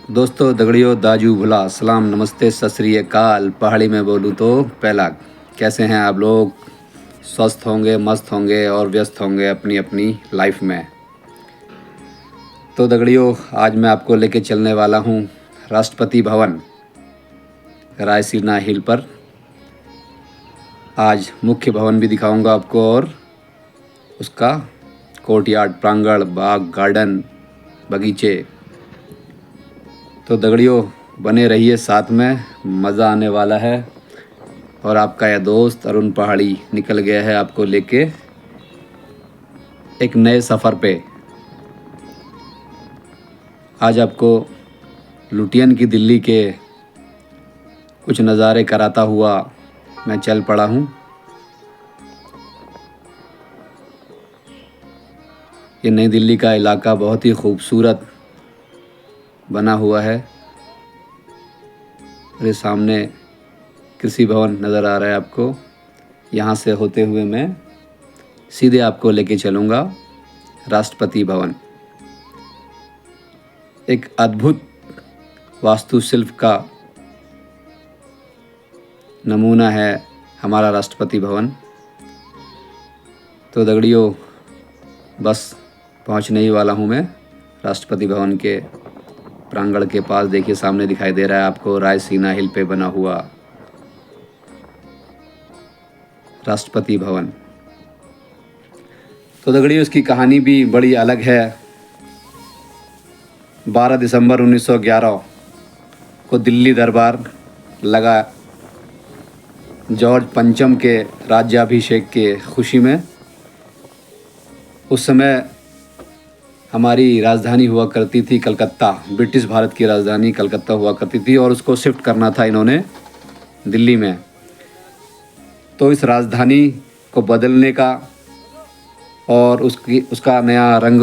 दोस्तों दगड़ियों दाजू भुला सलाम नमस्ते सत श्री अकाल। पहाड़ी में बोलूँ तो पहला, कैसे हैं आप लोग? स्वस्थ होंगे, मस्त होंगे और व्यस्त होंगे अपनी अपनी लाइफ में। तो दगड़ियों आज मैं आपको लेके चलने वाला हूँ राष्ट्रपति भवन रायसीना हिल पर। आज मुख्य भवन भी दिखाऊंगा आपको और उसका कोर्टयार्ड, प्रांगण, बाग, गार्डन, बगीचे। तो दगड़ियों बने रहिए साथ में, मज़ा आने वाला है। और आपका यह दोस्त अरुण पहाड़ी निकल गया है आपको लेके एक नए सफ़र पे। आज आपको लुटियन की दिल्ली के कुछ नज़ारे कराता हुआ मैं चल पड़ा हूँ। ये नई दिल्ली का इलाका बहुत ही खूबसूरत बना हुआ है। मेरे सामने कृषि भवन नज़र आ रहा है आपको। यहाँ से होते हुए मैं सीधे आपको लेके चलूँगा राष्ट्रपति भवन। एक अद्भुत वास्तुशिल्प का नमूना है हमारा राष्ट्रपति भवन। तो दगड़ियों बस पहुँचने ही वाला हूँ मैं राष्ट्रपति भवन के प्रांगण के पास। देखिए सामने दिखाई दे रहा है आपको रायसीना हिल पे बना हुआ राष्ट्रपति भवन। तो दगड़ियों इसकी कहानी भी बड़ी अलग है। 12 दिसंबर 1911 को दिल्ली दरबार लगा जॉर्ज पंचम के राज्याभिषेक के खुशी में। उस समय हमारी राजधानी हुआ करती थी कलकत्ता, ब्रिटिश भारत की राजधानी कलकत्ता हुआ करती थी और उसको शिफ्ट करना था इन्होंने दिल्ली में। तो इस राजधानी को बदलने का और उसका नया रंग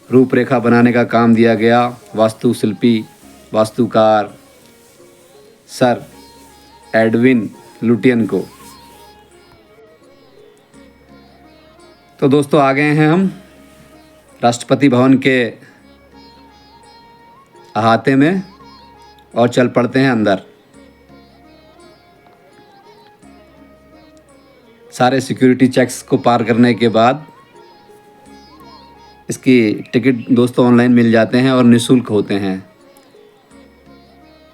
रूपरेखा बनाने का काम दिया गया वास्तुशिल्पी, वास्तुकार सर एडविन लुटियन को। तो दोस्तों आ गए हैं हम राष्ट्रपति भवन के अहाते में और चल पड़ते हैं अंदर। सारे सिक्योरिटी चेक्स को पार करने के बाद इसकी टिकट दोस्तों ऑनलाइन मिल जाते हैं और निःशुल्क होते हैं।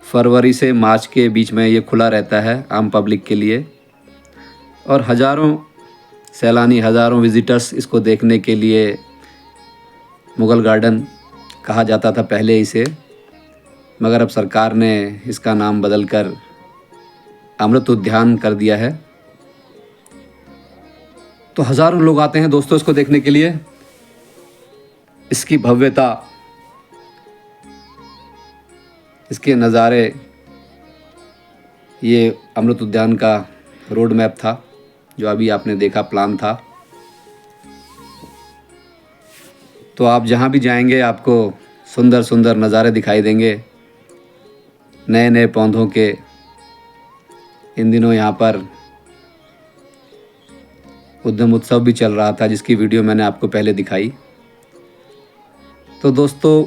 फरवरी से मार्च के बीच में ये खुला रहता है आम पब्लिक के लिए और हज़ारों सैलानी, हज़ारों विजिटर्स इसको देखने के लिए। मुग़ल गार्डन कहा जाता था पहले इसे, मगर अब सरकार ने इसका नाम बदलकर अमृत उद्यान कर दिया है। तो हज़ारों लोग आते हैं दोस्तों इसको देखने के लिए। इसकी भव्यता, इसके नज़ारे, ये अमृत उद्यान का रोड मैप था जो अभी आपने देखा, प्लान था। तो आप जहाँ भी जाएंगे आपको सुंदर सुंदर नज़ारे दिखाई देंगे। नए नए पौधों के इन दिनों यहाँ पर उद्यम उत्सव भी चल रहा था जिसकी वीडियो मैंने आपको पहले दिखाई। तो दोस्तों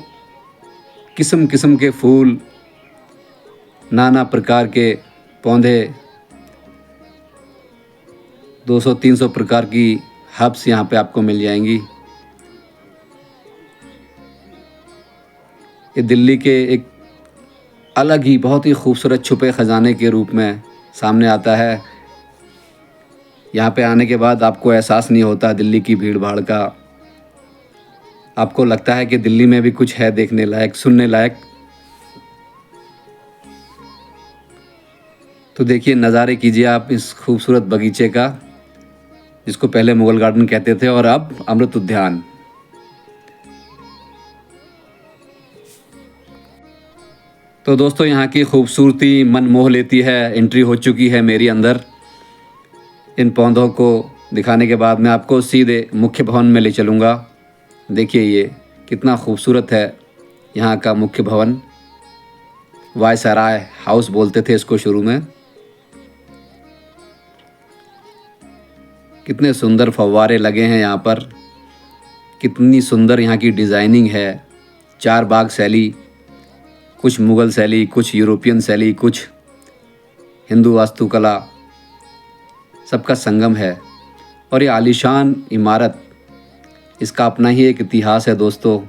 किस्म किस्म के फूल, नाना प्रकार के पौधे, 200-300 प्रकार की हर्ब्स यहाँ पे आपको मिल जाएंगी। ये दिल्ली के एक अलग ही बहुत ही खूबसूरत छुपे ख़जाने के रूप में सामने आता है। यहाँ पे आने के बाद आपको एहसास नहीं होता दिल्ली की भीड़ भाड़ का। आपको लगता है कि दिल्ली में भी कुछ है देखने लायक, सुनने लायक। तो देखिए नज़ारे कीजिए आप इस खूबसूरत बगीचे का, जिसको पहले मुग़ल गार्डन कहते थे और अब अमृत उद्यान। तो दोस्तों यहाँ की खूबसूरती मन मोह लेती है। एंट्री हो चुकी है मेरी अंदर। इन पौधों को दिखाने के बाद मैं आपको सीधे मुख्य भवन में ले चलूँगा। देखिए ये कितना खूबसूरत है यहाँ का मुख्य भवन। वायसराय हाउस बोलते थे इसको शुरू में। कितने सुंदर फव्वारे लगे हैं यहाँ पर, कितनी सुंदर यहाँ की डिज़ाइनिंग है। चार बाग शैली कुछ मुग़ल शैली, कुछ यूरोपियन शैली, कुछ हिंदू वास्तुकला, सबका संगम है। और ये आलीशान इमारत, इसका अपना ही एक इतिहास है दोस्तों।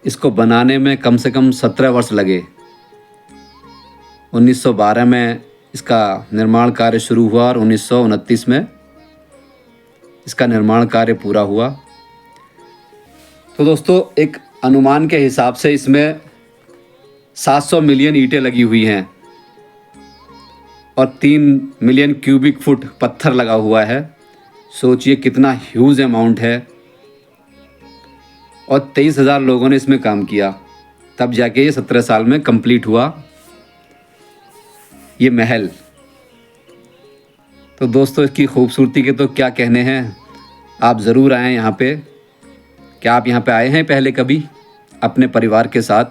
इसको बनाने में कम से कम 17 वर्ष लगे। 1912 में इसका निर्माण कार्य शुरू हुआ और 1929 में इसका निर्माण कार्य पूरा हुआ। तो दोस्तों एक अनुमान के हिसाब से इसमें 700 मिलियन ईंटें लगी हुई हैं और 3 मिलियन क्यूबिक फुट पत्थर लगा हुआ है। सोचिए कितना ह्यूज अमाउंट है। और 23,000 लोगों ने इसमें काम किया, तब जाके ये 17 साल में कंप्लीट हुआ ये महल। तो दोस्तों इसकी खूबसूरती के तो क्या कहने हैं। आप ज़रूर आएँ यहाँ पे। क्या आप यहाँ पे आए हैं पहले कभी अपने परिवार के साथ?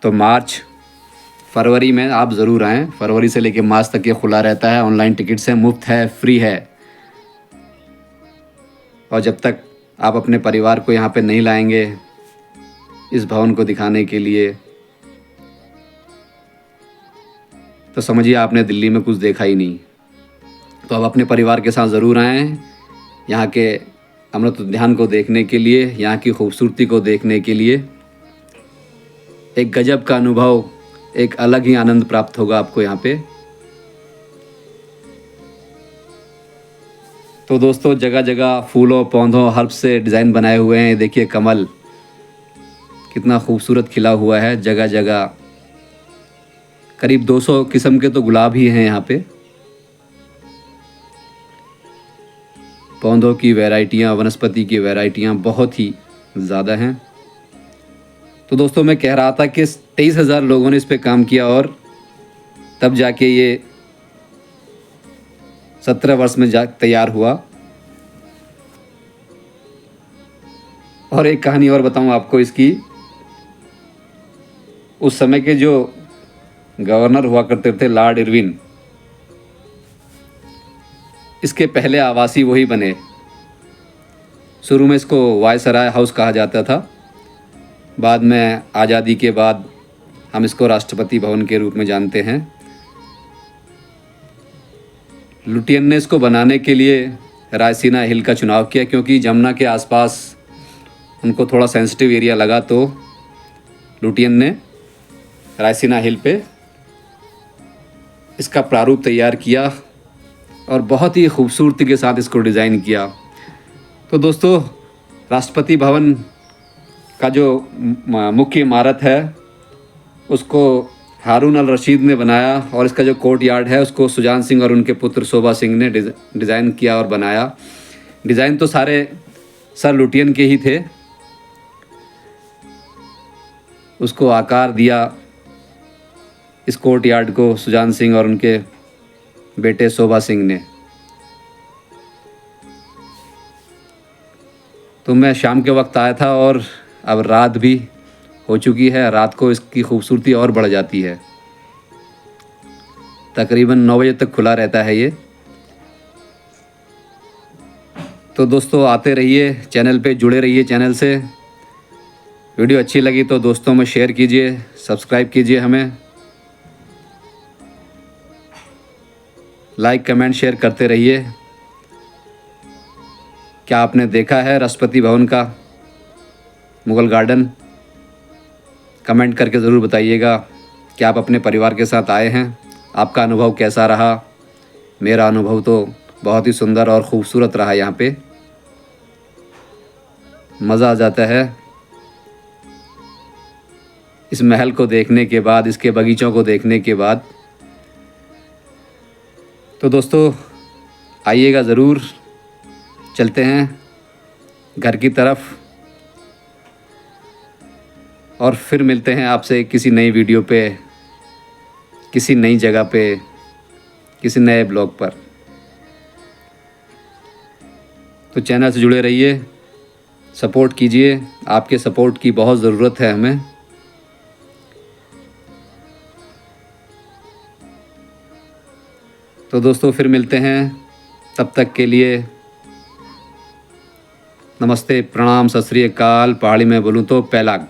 तो मार्च फरवरी में आप ज़रूर आएँ। फरवरी से लेकर मार्च तक ये खुला रहता है। ऑनलाइन टिकट्स हैं, मुफ्त है, फ्री है। और जब तक आप अपने परिवार को यहाँ पे नहीं लाएंगे इस भवन को दिखाने के लिए, तो समझिए आपने दिल्ली में कुछ देखा ही नहीं। तो आप अपने परिवार के साथ ज़रूर आएँ यहाँ के अमृत उद्यान को देखने के लिए, यहाँ की खूबसूरती को देखने के लिए। एक गजब का अनुभव, एक अलग ही आनंद प्राप्त होगा आपको यहाँ पे। तो दोस्तों जगह जगह फूलों, पौधों, हर्ब से डिज़ाइन बनाए हुए हैं। देखिए कमल कितना खूबसूरत खिला हुआ है जगह जगह। करीब 200 किस्म के तो गुलाब ही हैं यहाँ पे। पौधों की वैरायटियाँ, वनस्पति की वैरायटियाँ बहुत ही ज़्यादा हैं। तो दोस्तों मैं कह रहा था कि 23,000 लोगों ने इस पे काम किया और तब जाके ये 17 वर्ष में तैयार हुआ। और एक कहानी और बताऊं आपको इसकी। उस समय के जो गवर्नर हुआ करते थे लॉर्ड इरविन, इसके पहले आवासी वही बने। शुरू में इसको वायसराय हाउस कहा जाता था। बाद में आज़ादी के बाद हम इसको राष्ट्रपति भवन के रूप में जानते हैं। लुटियन ने इसको बनाने के लिए रायसीना हिल का चुनाव किया, क्योंकि जमुना के आसपास उनको थोड़ा सेंसिटिव एरिया लगा। तो लुटियन ने रायसीना हिल पे इसका प्रारूप तैयार किया और बहुत ही खूबसूरती के साथ इसको डिज़ाइन किया। तो दोस्तों राष्ट्रपति भवन का जो मुख्य इमारत है उसको हारून अल रशीद ने बनाया और इसका जो कोर्ट यार्ड है उसको सुजान सिंह और उनके पुत्र शोभा सिंह ने डिज़ाइन किया और बनाया। डिज़ाइन तो सारे सर लुटियन के ही थे। उसको आकार दिया इस कोर्ट यार्ड को सुजान सिंह और उनके बेटे शोभा सिंह ने। तो मैं शाम के वक्त आया था और अब रात भी हो चुकी है। रात को इसकी खूबसूरती और बढ़ जाती है। तकरीबन 9 बजे तक खुला रहता है ये। तो दोस्तों आते रहिए, चैनल पे जुड़े रहिए चैनल से। वीडियो अच्छी लगी तो दोस्तों में शेयर कीजिए, सब्सक्राइब कीजिए हमें, लाइक कमेंट शेयर करते रहिए। क्या आपने देखा है राष्ट्रपति भवन का मुग़ल गार्डन? कमेंट करके ज़रूर बताइएगा कि आप अपने परिवार के साथ आए हैं। आपका अनुभव कैसा रहा? मेरा अनुभव तो बहुत ही सुंदर और ख़ूबसूरत रहा। यहाँ पे मज़ा आ जाता है इस महल को देखने के बाद, इसके बगीचों को देखने के बाद। तो दोस्तों आइएगा ज़रूर। चलते हैं घर की तरफ और फिर मिलते हैं आपसे किसी नई वीडियो पे, किसी नई जगह पे, किसी नए ब्लॉग पर। तो चैनल से जुड़े रहिए, सपोर्ट कीजिए। आपके सपोर्ट की बहुत ज़रूरत है हमें। तो दोस्तों फिर मिलते हैं, तब तक के लिए नमस्ते, प्रणाम, सत श्री अकाल। पहाड़ी में बोलूँ तो पैलाग।